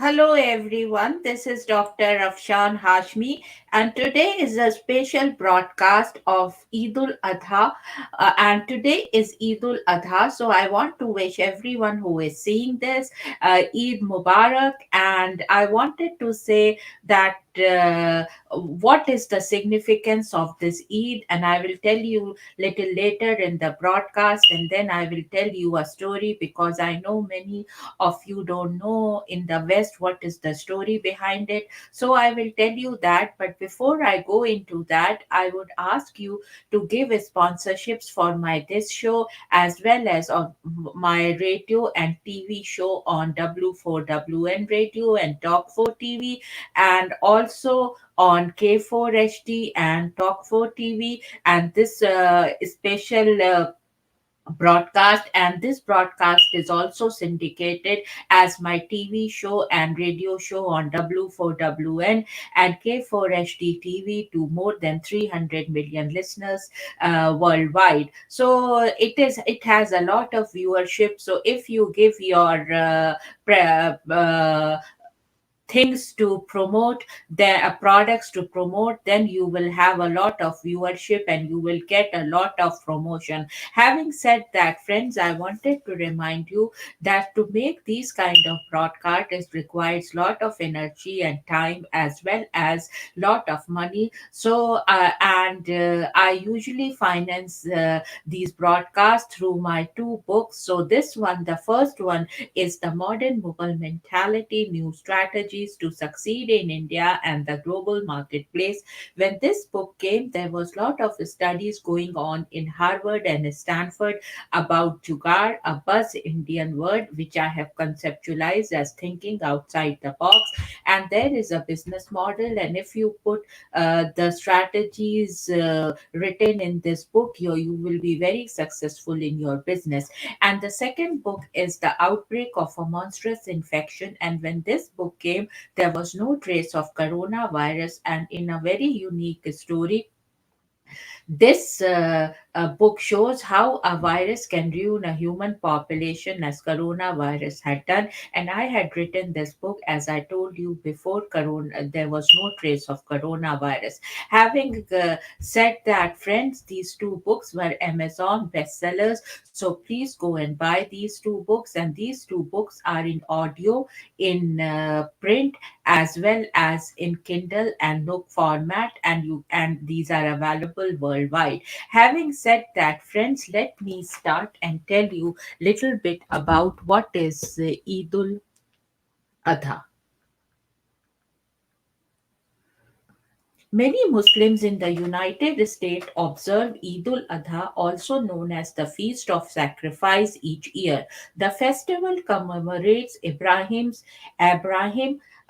Hello everyone, this is Dr. Afshan Hashmi, and today is a special broadcast of Eid al Adha. And today is Eid al Adha, so I want to wish everyone who is seeing this Eid Mubarak. And I wanted to say that what is the significance of this Eid, and I will tell you little later in the broadcast, and then I will tell you a story because I know many of you don't know in the West what is the story behind it. So I will tell you that. But before I go into that, I would ask you to give sponsorships for my this show as well as on my radio and TV show on W4WN radio and Talk 4 TV, and also on K4HD and Talk 4 TV, and this special broadcast, and this broadcast is also syndicated as my TV show and radio show on W4WN and K4HD TV to more than 300 million listeners worldwide. So it has a lot of viewership. So if you give your things to promote their products to promote, then you will have a lot of viewership and you will get a lot of promotion. Having said that, friends, I wanted to remind you that to make these kind of broadcast, it requires lot of energy and time as well as lot of money. So and I usually finance these broadcasts through my two books. So this one, the first one, is the modern Mughal mentality, new strategies to succeed in India and the global marketplace. When this book came, there was a lot of studies going on in Harvard and Stanford about jugaad, a buzz Indian word which I have conceptualized as thinking outside the box. And there is a business model, and if you put the strategies written in this book, you will be very successful in your business. And the second book is The Outbreak of a Monstrous Infection. And when this book came, there was no trace of coronavirus. And in a very unique story, this book shows how a virus can ruin a human population as coronavirus had done. And I had written this book, as I told you before, corona, there was no trace of coronavirus. Having said that, friends, these two books were Amazon bestsellers. So please go and buy these two books. And these two books are in audio, in print, as well as in Kindle and Nook format, and these are available worldwide. Having said that, friends, let me start and tell you little bit about what is Eid al Adha. Many Muslims in the United States observe Eid al Adha, also known as the Feast of Sacrifice, each year. The festival commemorates Abraham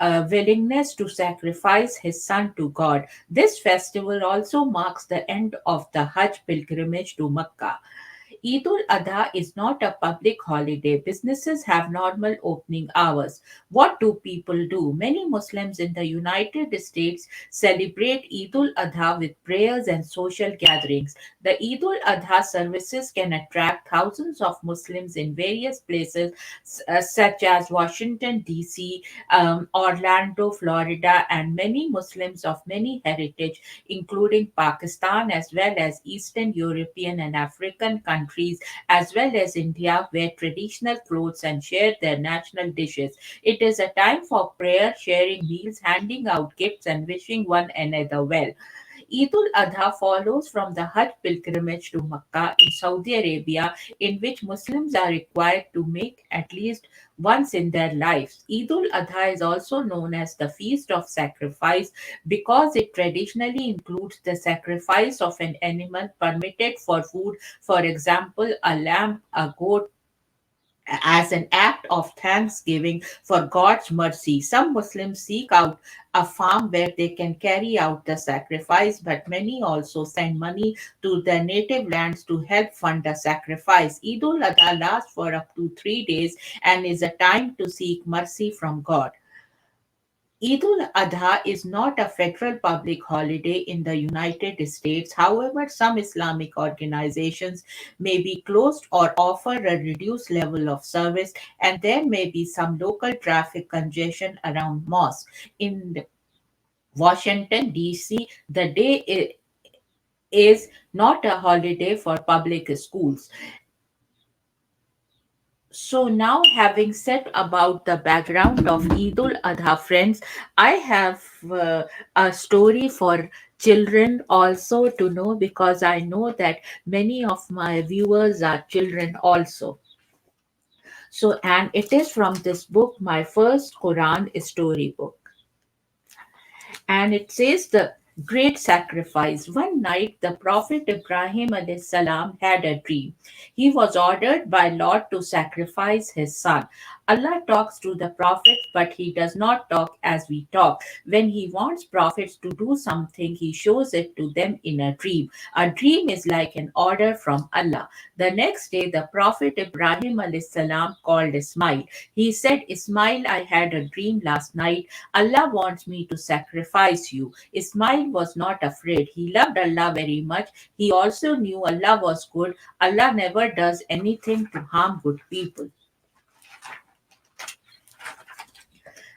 willingness to sacrifice his son to God. This festival also marks the end of the Hajj pilgrimage to Mecca. Eid ul Adha is not a public holiday. Businesses have normal opening hours. What do people do? Many Muslims in the United States celebrate Eid ul Adha with prayers and social gatherings. The Eid ul Adha services can attract thousands of Muslims in various places, such as Washington, D.C., Orlando, Florida, and many Muslims of many heritage, including Pakistan, as well as Eastern European and African countries, as well as India, wear traditional clothes and share their national dishes. It is a time for prayer, sharing meals, handing out gifts, and wishing one another well. Eid ul Adha follows from the Hajj pilgrimage to Mecca in Saudi Arabia, in which Muslims are required to make at least once in their lives. Eid ul Adha is also known as the Feast of Sacrifice because it traditionally includes the sacrifice of an animal permitted for food, for example, a lamb, a goat, as an act of thanksgiving for God's mercy. Some Muslims seek out a farm where they can carry out the sacrifice, but many also send money to their native lands to help fund the sacrifice. Eid ul Adha lasts for up to 3 days and is a time to seek mercy from God. Eid al Adha is not a federal public holiday in the United States. However, some Islamic organizations may be closed or offer a reduced level of service, and there may be some local traffic congestion around mosques. In Washington, D.C., the day is not a holiday for public schools. So now, having said about the background of Eid ul Adha, friends, I have a story for children also to know, because I know that many of my viewers are children also. So, and it is from this book, my first Quran storybook, and it says the great sacrifice. One night, the Prophet Ibrahim alayhi salam had a dream. He was ordered by Lord to sacrifice his son. Allah talks to the prophets, but he does not talk as we talk. When he wants prophets to do something, he shows it to them in a dream. A dream is like an order from Allah. The next day, the Prophet Ibrahim alayhi salam called Ismail. He said, Ismail, I had a dream last night. Allah wants me to sacrifice you. Ismail was not afraid. He loved Allah very much. He also knew Allah was good. Allah never does anything to harm good people.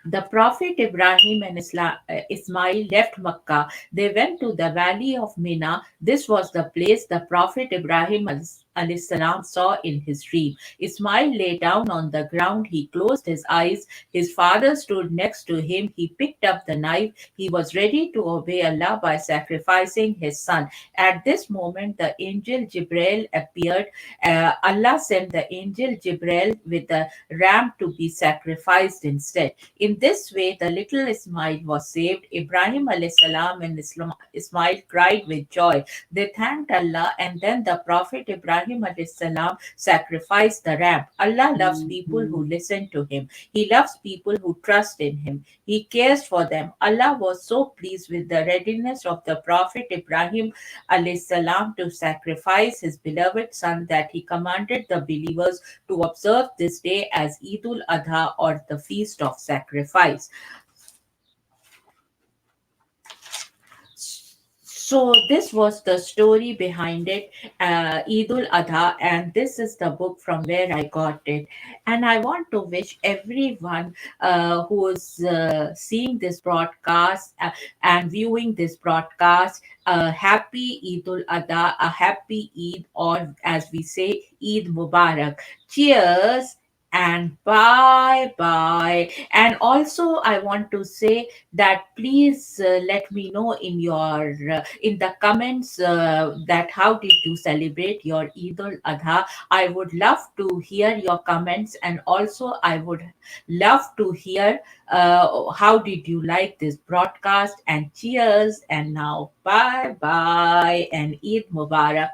The Prophet Ibrahim and Ismail left Makkah. They went to the valley of Mina. This was the place the Prophet Ibrahim alayhi salam saw in his dream. Ismail lay down on the ground. He closed his eyes. His father stood next to him. He picked up the knife. He was ready to obey Allah by sacrificing his son. At this moment, the angel Jibril appeared. Allah sent the angel Jibril with a ram to be sacrificed instead. In this way, the little Ismail was saved. Ibrahim alayhi salam and Ismail cried with joy. They thanked Allah, and then the Prophet Ibrahim alayhi salam sacrificed the ram. Allah loves people who listen to him. He loves people who trust in him. He cares for them. Allah was so pleased with the readiness of the Prophet Ibrahim alayhi salam to sacrifice his beloved son that he commanded the believers to observe this day as Eid al Adha, or the Feast of Sacrifice. So this was the story behind it, Eid ul Adha, and this is the book from where I got it. And I want to wish everyone who is seeing this broadcast and viewing this broadcast a happy Eid ul Adha, a happy Eid, or as we say, Eid Mubarak. Cheers and bye bye. And also, I want to say that please let me know in your in the comments that how did you celebrate your Eid al Adha. I would love to hear your comments, and also I would love to hear how did you like this broadcast. And cheers, and now bye bye and Eid Mubarak.